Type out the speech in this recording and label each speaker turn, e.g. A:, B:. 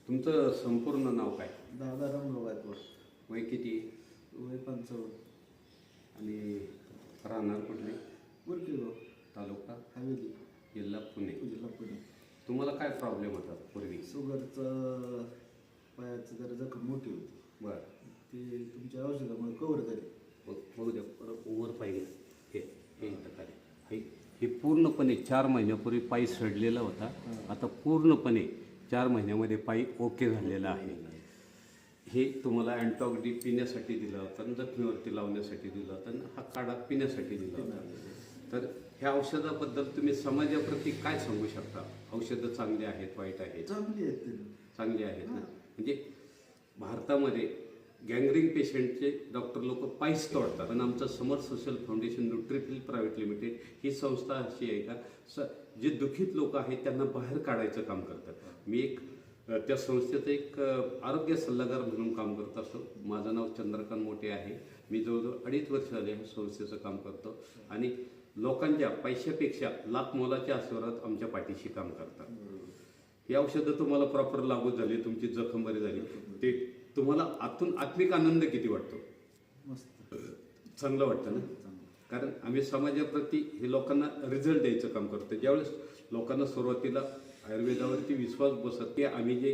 A: तुमचं संपूर्ण नाव काय?
B: दादा रामराव गायकवाड.
A: वय किती?
B: वय 55.
A: आणि राहणार कुठले?
B: गुरकीगाव
A: तालुका
B: हवेली
A: जिल्हा पुणे.
B: जिल्हा पुणे.
A: तुम्हाला काय प्रॉब्लेम होता पूर्वी?
B: शुगरचं पायाचं जरा जखम मोठी होती.
A: बरं,
B: ते तुमच्या औषधामुळे कव्हर झाली.
A: बघू द्या. वर पाहिजे हे हे इथं खाली. हे पूर्णपणे 4 महिन्यापूर्वी पायी सडलेला होता. आता पूर्णपणे 4 महिन्यामध्ये पायी ओके झालेला आहे. हे तुम्हाला अँटॉक डी पिण्यासाठी दिलं होतं आणि जखमीवरती लावण्यासाठी दिलं होतं आणि हा काढा पिण्यासाठी दिला होता. तर ह्या औषधाबद्दल तुम्ही समाजाप्रती काय सांगू शकता? औषधं चांगली आहेत, वाईट आहेत?
B: चांगली आहेत ते.
A: चांगली आहेत ना. म्हणजे भारतामध्ये गँग्रीन पेशंटचे डॉक्टर लोक पायीच तोडतात, पण आमचं समर्थ सोशल फाउंडेशन न्यूट्रिफिल प्रायव्हेट लिमिटेड ही संस्था अशी आहे का जे दुःखित लोक आहेत त्यांना बाहेर काढायचं काम करतात. मी त्या संस्थेचं एक आरोग्य सल्लागार म्हणून काम करत असतो. माझं नाव चंद्रकांत मोठे आहे. मी जवळजवळ 2.5 वर्ष झाले ह्या संस्थेचं काम करतो आणि लोकांच्या पैशापेक्षा लाख मोलाच्या आशीर्वादात आमच्या पाठीशी काम करतात. ही औषधं तुम्हाला प्रॉपर लागू झाली, तुमची जखम बरी झाली, ते तुम्हाला आतून आत्मिक आनंद किती वाटतो?
B: मस्त
A: चांगलं वाटतं ना. कारण आम्ही समाजाप्रती हे लोकांना रिझल्ट द्यायचं काम करतो. ज्यावेळेस लोकांना सुरुवातीला आयुर्वेदावरती विश्वास बसत ते आम्ही जे